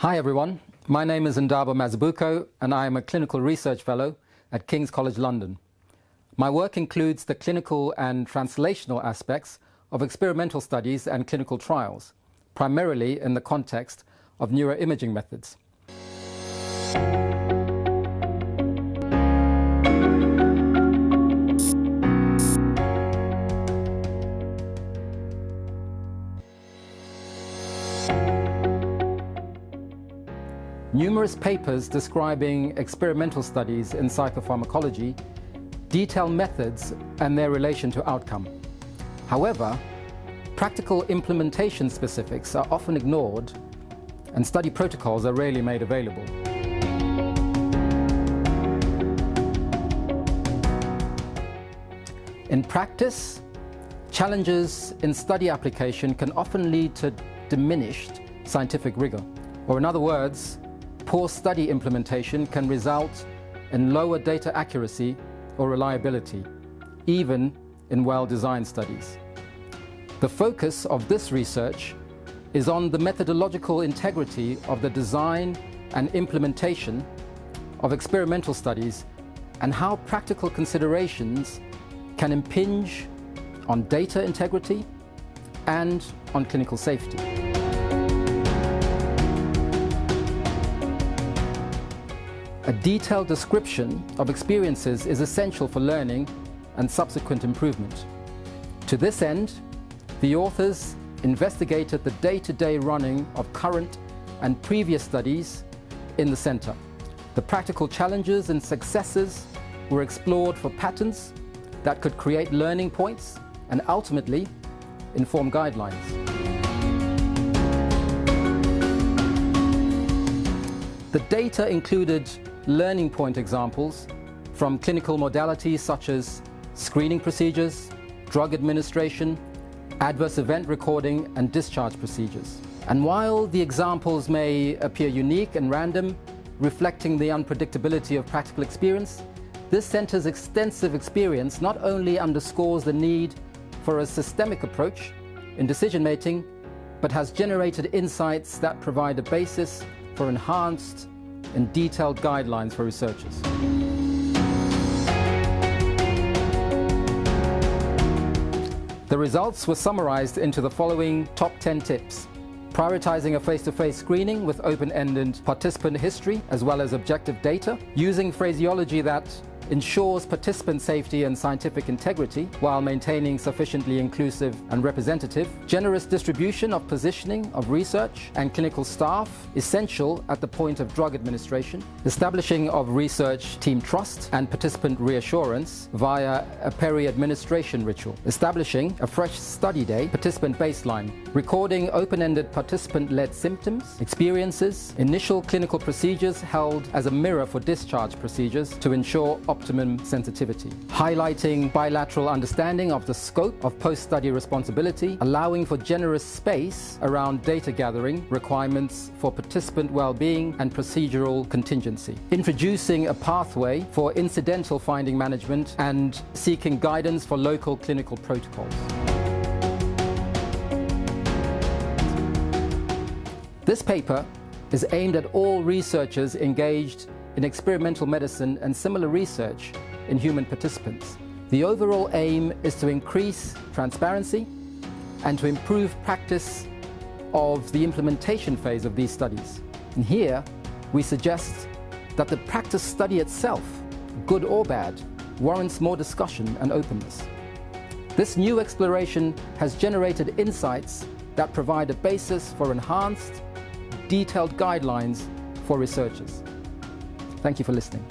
Hi everyone, my name is Ndaba Mazibuko and I am a clinical research fellow at King's College London. My work includes the clinical and translational aspects of experimental studies and clinical trials, primarily in the context of neuroimaging methods. Numerous papers describing experimental studies in psychopharmacology detail methods and their relation to outcome. However, practical implementation specifics are often ignored and study protocols are rarely made available. In practice, challenges in study application can often lead to diminished scientific rigor, or in other words, poor study implementation can result in lower data accuracy or reliability, even in well-designed studies. The focus of this research is on the methodological integrity of the design and implementation of experimental studies and how practical considerations can impinge on data integrity and on clinical safety. A detailed description of experiences is essential for learning and subsequent improvement. To this end, the authors investigated the day-to-day running of current and previous studies in the center. The practical challenges and successes were explored for patterns that could create learning points and ultimately inform guidelines. The data included learning point examples from clinical modalities such as screening procedures, drug administration, adverse event recording, and discharge procedures. And while the examples may appear unique and random, reflecting the unpredictability of practical experience, this center's extensive experience not only underscores the need for a systemic approach in decision-making, but has generated insights that provide a basis for enhanced and detailed guidelines for researchers. The results were summarized into the following top 10 tips. Prioritizing a face-to-face screening with open-ended participant history as well as objective data, using phraseology that ensures participant safety and scientific integrity while maintaining sufficiently inclusive and representative, generous distribution of positioning of research and clinical staff essential at the point of drug administration, establishing of research team trust and participant reassurance via a peri-administration ritual, establishing a fresh study day participant baseline, recording open-ended participant-led symptoms, experiences, initial clinical procedures held as a mirror for discharge procedures to ensure optimum sensitivity, highlighting bilateral understanding of the scope of post-study responsibility, allowing for generous space around data gathering, requirements for participant well-being and procedural contingency, introducing a pathway for incidental finding management and seeking guidance for local clinical protocols. This paper is aimed at all researchers engaged in experimental medicine and similar research in human participants. The overall aim is to increase transparency and to improve practice of the implementation phase of these studies. And here, we suggest that the practice study itself, good or bad, warrants more discussion and openness. This new exploration has generated insights that provide a basis for enhanced, detailed guidelines for researchers. Thank you for listening.